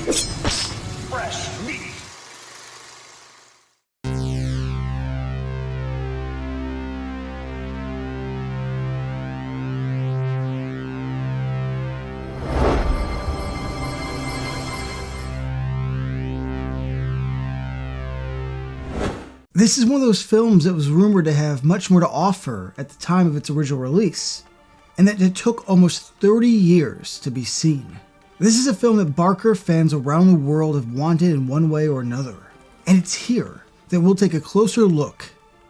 Fresh meat. This is one of those films that was rumored to have much more to offer at the time of its original release, and that it took almost 30 years to be seen. This is a film that Barker fans around the world have wanted in one way or another, and it's here that we'll take a closer look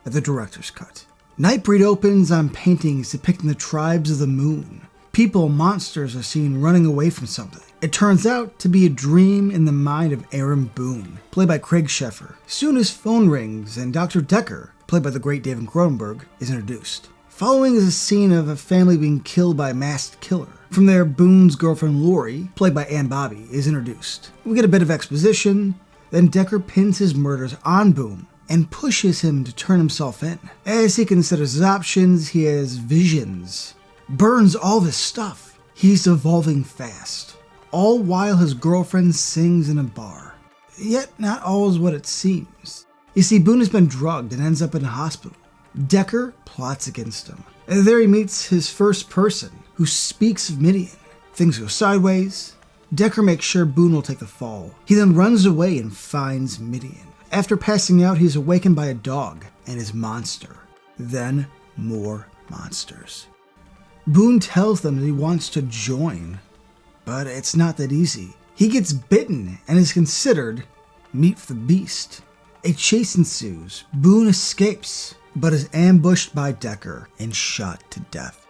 at the director's cut. Nightbreed opens on paintings depicting the tribes of the moon. People and monsters are seen running away from something. It turns out to be a dream in the mind of Aaron Boone, played by Craig Sheffer. Soon his phone rings and Dr. Decker, played by the great David Cronenberg, is introduced. Following is a scene of a family being killed by a masked killer. From there, Boone's girlfriend Lori, played by Ann Bobby, is introduced. We get a bit of exposition, then Decker pins his murders on Boone and pushes him to turn himself in. As he considers his options, he has visions. Burns all this stuff. He's evolving fast, all while his girlfriend sings in a bar. Yet not all is what it seems. You see, Boone has been drugged and ends up in a hospital. Decker plots against him. And there he meets his first person, who speaks of Midian. Things go sideways. Decker makes sure Boone will take the fall. He then runs away and finds Midian. After passing out, he's awakened by a dog and his monster. Then more monsters. Boone tells them that he wants to join, but it's not that easy. He gets bitten and is considered meat for the beast. A chase ensues. Boone escapes, but is ambushed by Decker and shot to death.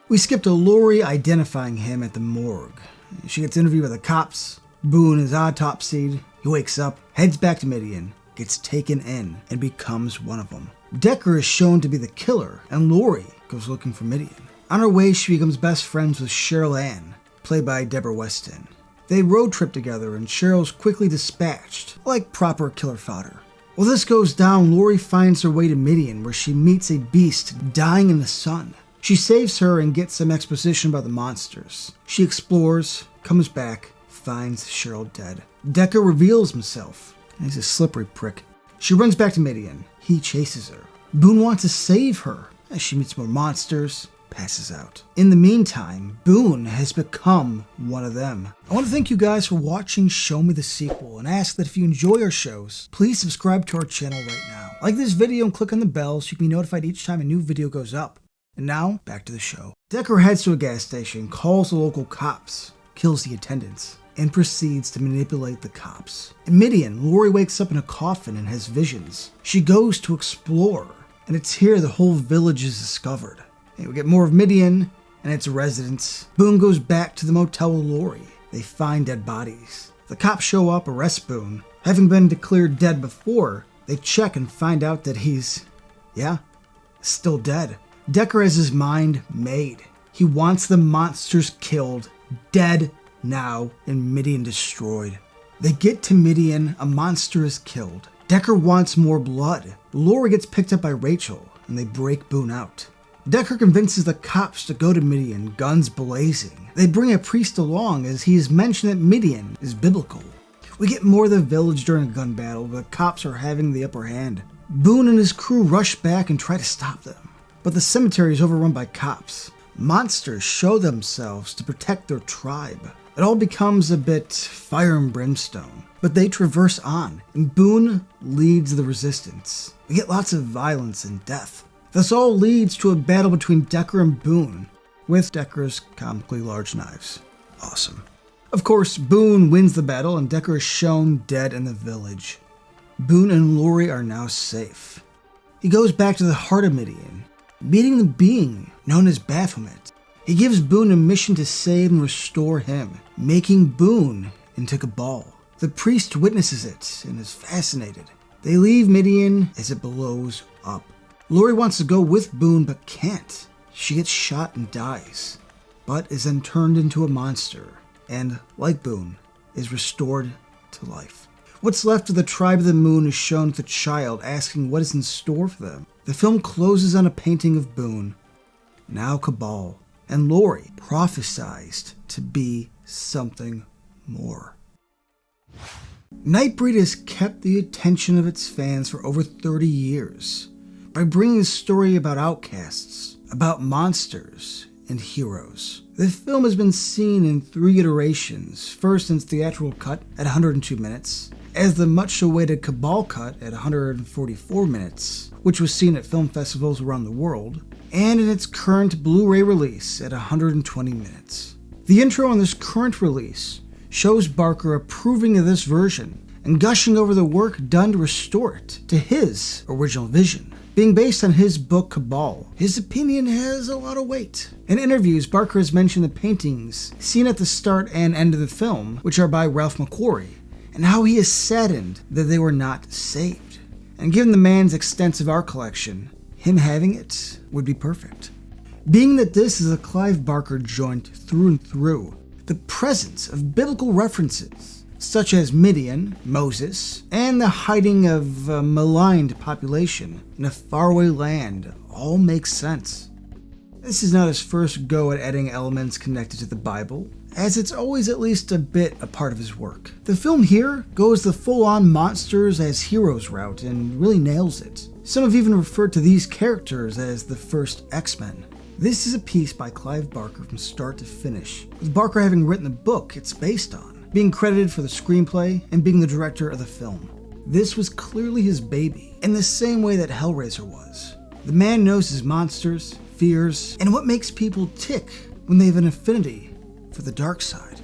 We skip to Lori identifying him at the morgue. She gets interviewed by the cops. Boone is autopsied. He wakes up, heads back to Midian, gets taken in, and becomes one of them. Decker is shown to be the killer, and Lori goes looking for Midian. On her way, she becomes best friends with Cheryl Ann, played by Deborah Weston. They road trip together, and Cheryl's quickly dispatched, like proper killer fodder. While this goes down, Lori finds her way to Midian, where she meets a beast dying in the sun. She saves her and gets some exposition about the monsters. She explores, comes back, finds Cheryl dead. Decker reveals himself. He's a slippery prick. She runs back to Midian. He chases her. Boone wants to save her. As she meets more monsters, passes out. In the meantime, Boone has become one of them. I want to thank you guys for watching Show Me the Sequel and ask that if you enjoy our shows, please subscribe to our channel right now. Like this video and click on the bell so you can be notified each time a new video goes up. And now, back to the show. Decker heads to a gas station, calls the local cops, kills the attendants, and proceeds to manipulate the cops. In Midian, Lori wakes up in a coffin and has visions. She goes to explore, and it's here the whole village is discovered. And we get more of Midian and its residents. Boone goes back to the motel with Lori. They find dead bodies. The cops show up, arrest Boone. Having been declared dead before, they check and find out that he's, still dead. Decker has his mind made. He wants the monsters killed, dead now, and Midian destroyed. They get to Midian, a monster is killed. Decker wants more blood. Lori gets picked up by Rachel, and they break Boone out. Decker convinces the cops to go to Midian, guns blazing. They bring a priest along as he has mentioned that Midian is biblical. We get more of the village during a gun battle, but the cops are having the upper hand. Boone and his crew rush back and try to stop them, but the cemetery is overrun by cops. Monsters show themselves to protect their tribe. It all becomes a bit fire and brimstone, but they traverse on, and Boone leads the resistance. We get lots of violence and death. This all leads to a battle between Decker and Boone, with Decker's comically large knives. Awesome. Of course, Boone wins the battle and Decker is shown dead in the village. Boone and Lori are now safe. He goes back to the heart of Midian, meeting the being known as Baphomet. He gives Boone a mission to save and restore him, making Boone into Cabal. The priest witnesses it and is fascinated. They leave Midian as it blows up. Lori wants to go with Boone but can't. She gets shot and dies, but is then turned into a monster and, like Boone, is restored to life. What's left of the tribe of the moon is shown to the child asking what is in store for them. The film closes on a painting of Boone, now Cabal, and Lori prophesized to be something more. Nightbreed has kept the attention of its fans for over 30 years by bringing a story about outcasts, about monsters, and heroes. The film has been seen in 3 iterations, first in its theatrical cut at 102 minutes, as the much-awaited Cabal cut at 144 minutes, which was seen at film festivals around the world, and in its current Blu-ray release at 120 minutes. The intro on this current release shows Barker approving of this version and gushing over the work done to restore it to his original vision. Being based on his book Cabal, his opinion has a lot of weight. In interviews, Barker has mentioned the paintings seen at the start and end of the film, which are by Ralph McQuarrie, and how he is saddened that they were not saved. And given the man's extensive art collection, him having it would be perfect. Being that this is a Clive Barker joint through and through, the presence of biblical references such as Midian, Moses, and the hiding of a maligned population in a faraway land all makes sense. This is not his first go at adding elements connected to the Bible, as it's always at least a bit a part of his work. The film here goes the full-on monsters as heroes route and really nails it. Some have even referred to these characters as the first X-Men. This is a piece by Clive Barker from start to finish, with Barker having written the book it's based on, being credited for the screenplay, and being the director of the film. This was clearly his baby, in the same way that Hellraiser was. The man knows his monsters, fears, and what makes people tick when they have an affinity for the dark side.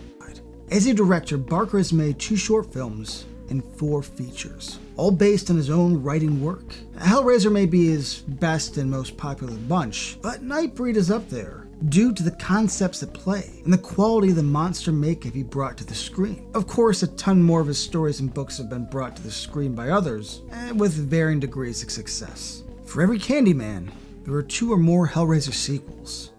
As a director, Barker has made 2 short films and 4 features, all based on his own writing work. Hellraiser may be his best and most popular bunch, but Nightbreed is up there, due to the concepts at play and the quality the monster makeup he brought to the screen. Of course, a ton more of his stories and books have been brought to the screen by others, with varying degrees of success. For every Candyman, there are 2 or more Hellraiser sequels.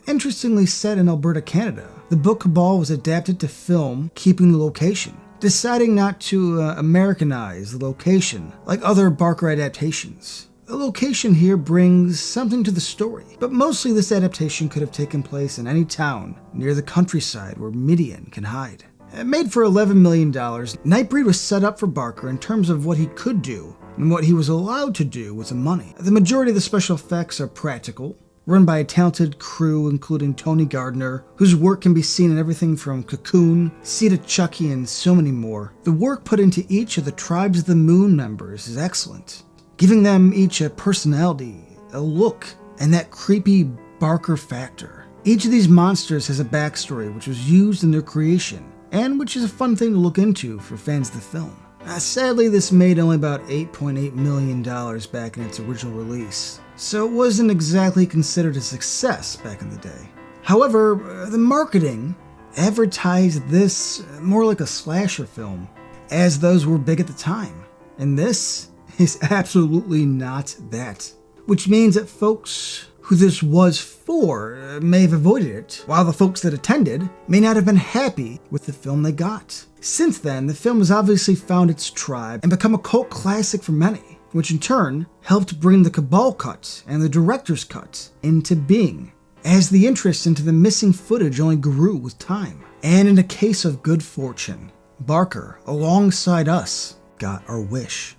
Interestingly set in Alberta, Canada, the book Cabal was adapted to film, keeping the location, deciding not to Americanize the location like other Barker adaptations. The location here brings something to the story, but mostly this adaptation could have taken place in any town near the countryside where Midian can hide. Made for $11 million, Nightbreed was set up for Barker in terms of what he could do and what he was allowed to do with the money. The majority of the special effects are practical, run by a talented crew including Tony Gardner, whose work can be seen in everything from Cocoon, Seed of Chucky, and so many more. The work put into each of the Tribes of the Moon members is excellent, giving them each a personality, a look, and that creepy Barker factor. Each of these monsters has a backstory which was used in their creation, and which is a fun thing to look into for fans of the film. Sadly, this made only about $8.8 million back in its original release, so it wasn't exactly considered a success back in the day. However, the marketing advertised this more like a slasher film, as those were big at the time, and this is absolutely not that. Which means that folks who this was for may have avoided it, while the folks that attended may not have been happy with the film they got. Since then, the film has obviously found its tribe and become a cult classic for many, which in turn helped bring the Cabal cut and the director's cut into being, as the interest into the missing footage only grew with time. And in a case of good fortune, Barker, alongside us, got our wish.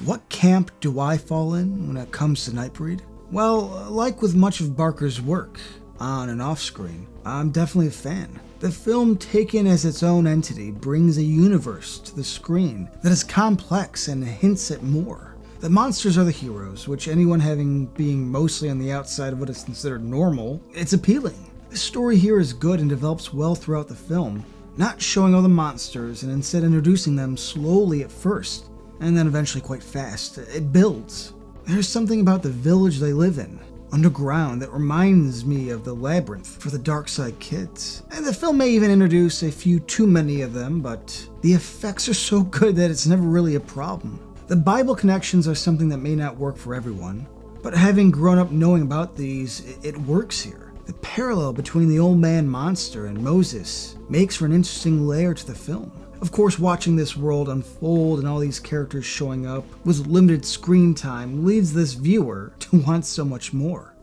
What camp do I fall in when it comes to Nightbreed? Well, like with much of Barker's work, on and off screen, I'm definitely a fan. The film, taken as its own entity, brings a universe to the screen that is complex and hints at more. The monsters are the heroes, which anyone being mostly on the outside of what is considered normal, it's appealing. The story here is good and develops well throughout the film, not showing all the monsters and instead introducing them slowly at first, and then eventually quite fast. It builds. There's something about the village they live in, underground, that reminds me of the labyrinth for the dark side kids. And the film may even introduce a few too many of them, but the effects are so good that it's never really a problem. The Bible connections are something that may not work for everyone, but having grown up knowing about these, it works here. The parallel between the old man monster and Moses makes for an interesting layer to the film. Of course, watching this world unfold and all these characters showing up with limited screen time leads this viewer to want so much more.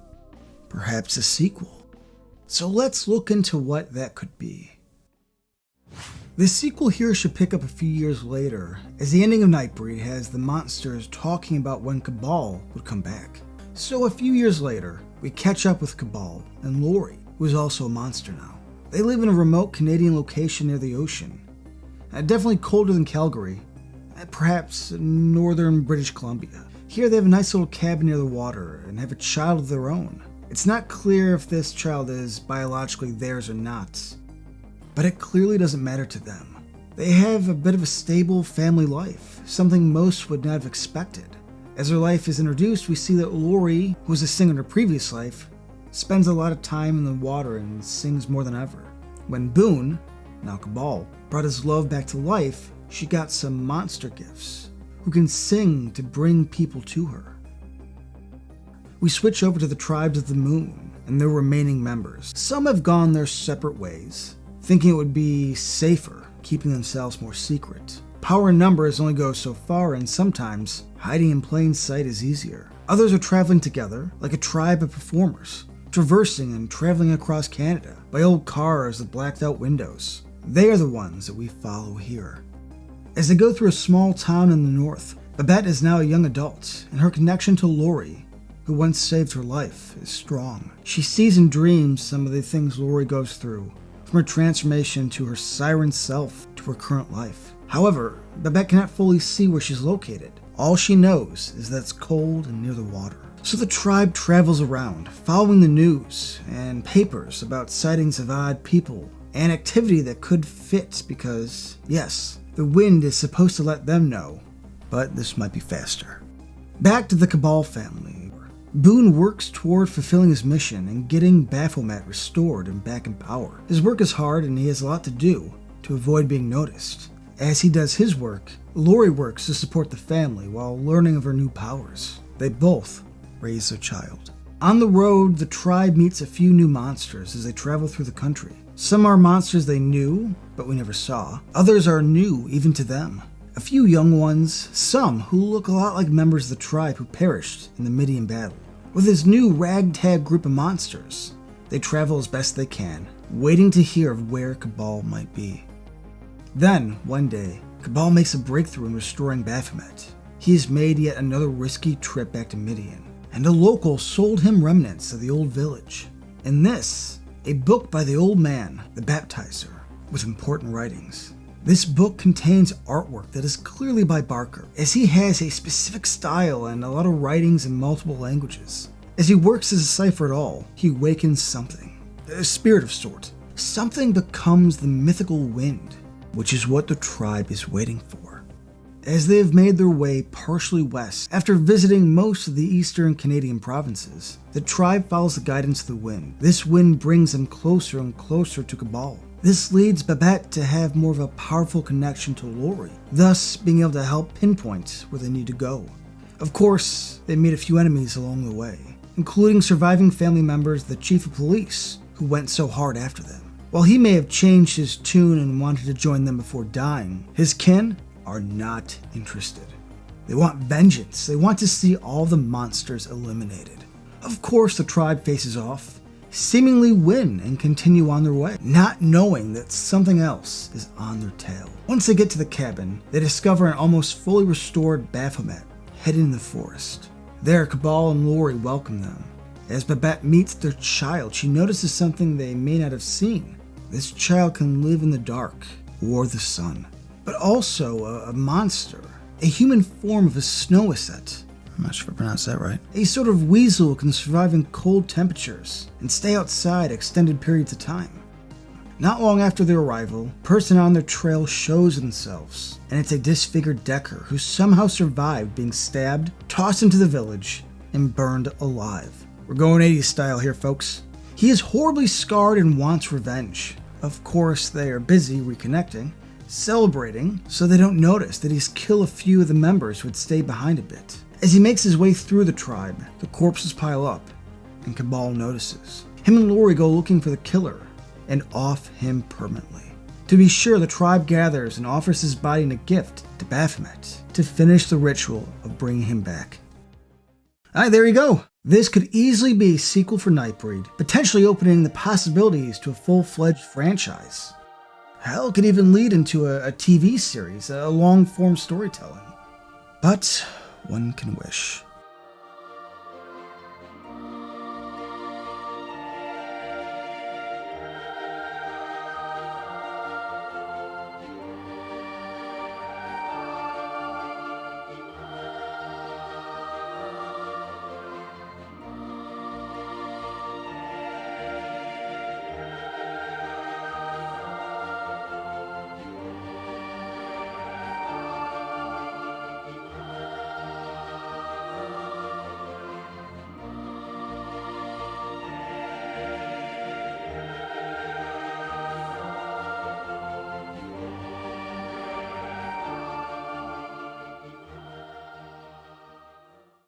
Perhaps a sequel. So let's look into what that could be. This sequel here should pick up a few years later, as the ending of Nightbreed has the monsters talking about when Cabal would come back. So a few years later, we catch up with Cabal and Laurie, who is also a monster now. They live in a remote Canadian location near the ocean. Definitely colder than Calgary, perhaps northern British Columbia. Here they have a nice little cabin near the water and have a child of their own. It's not clear if this child is biologically theirs or not, but it clearly doesn't matter to them. They have a bit of a stable family life, something most would not have expected. As their life is introduced, we see that Laurie, who was a singer in her previous life, spends a lot of time in the water and sings more than ever. When Boone, now Cabal, brought his love back to life, she got some monster gifts, who can sing to bring people to her. We switch over to the Tribes of the Moon and their remaining members. Some have gone their separate ways, thinking it would be safer, keeping themselves more secret. Power in numbers only goes so far, and sometimes hiding in plain sight is easier. Others are traveling together, like a tribe of performers, traversing and traveling across Canada by old cars with blacked out windows. They are the ones that we follow here. As they go through a small town in the north, Babette is now a young adult, and her connection to Laurie, who once saved her life, is strong. She sees and dreams some of the things Laurie goes through, from her transformation to her siren self to her current life. However, Babette cannot fully see where she's located. All she knows is that it's cold and near the water. So the tribe travels around, following the news and papers about sightings of odd people and activity that could fit because, yes, the wind is supposed to let them know, but this might be faster. Back to the Cabal family. Boone works toward fulfilling his mission and getting Baphomet restored and back in power. His work is hard and he has a lot to do to avoid being noticed. As he does his work, Laurie works to support the family while learning of her new powers. They both raise their child. On the road, the tribe meets a few new monsters as they travel through the country. Some are monsters they knew, but we never saw. Others are new even to them. A few young ones, some who look a lot like members of the tribe who perished in the Midian battle. With this new ragtag group of monsters, they travel as best they can, waiting to hear of where Cabal might be. Then, one day, Cabal makes a breakthrough in restoring Baphomet. He has made yet another risky trip back to Midian, and a local sold him remnants of the old village. And this, a book by the old man, the baptizer, with important writings. This book contains artwork that is clearly by Barker, as he has a specific style and a lot of writings in multiple languages. As he works to decipher it all, he awakens something, a spirit of sort. Something becomes the mythical wind, which is what the tribe is waiting for. As they have made their way partially west, after visiting most of the eastern Canadian provinces, the tribe follows the guidance of the wind. This wind brings them closer and closer to Cabal. This leads Babette to have more of a powerful connection to Laurie, thus being able to help pinpoint where they need to go. Of course, they meet a few enemies along the way, including surviving family members of the chief of police, who went so hard after them. While he may have changed his tune and wanted to join them before dying, his kin are not interested. They want vengeance. They want to see all the monsters eliminated. Of course, the tribe faces off, seemingly win and continue on their way, not knowing that something else is on their tail. Once they get to the cabin, they discover an almost fully restored Baphomet hidden in the forest. There, Cabal and Laurie welcome them. As Babette meets their child, she notices something they may not have seen. This child can live in the dark or the sun, but also a monster, a human form of a snow asset. I'm not sure if I pronounced that right. A sort of weasel can survive in cold temperatures and stay outside extended periods of time. Not long after their arrival, a person on their trail shows themselves, and it's a disfigured Decker who somehow survived being stabbed, tossed into the village, and burned alive. We're going 80s style here, folks. He is horribly scarred and wants revenge. Of course, they are busy reconnecting, celebrating, so they don't notice that he's killed a few of the members who had stayed behind a bit. As he makes his way through the tribe, the corpses pile up, and Cabal notices. Him and Laurie go looking for the killer, and off him permanently. To be sure, the tribe gathers and offers his body in a gift to Baphomet to finish the ritual of bringing him back. Alright, there you go. This could easily be a sequel for Nightbreed, potentially opening the possibilities to a full-fledged franchise. Hell, it could even lead into a TV series, a long-form storytelling. But one can wish.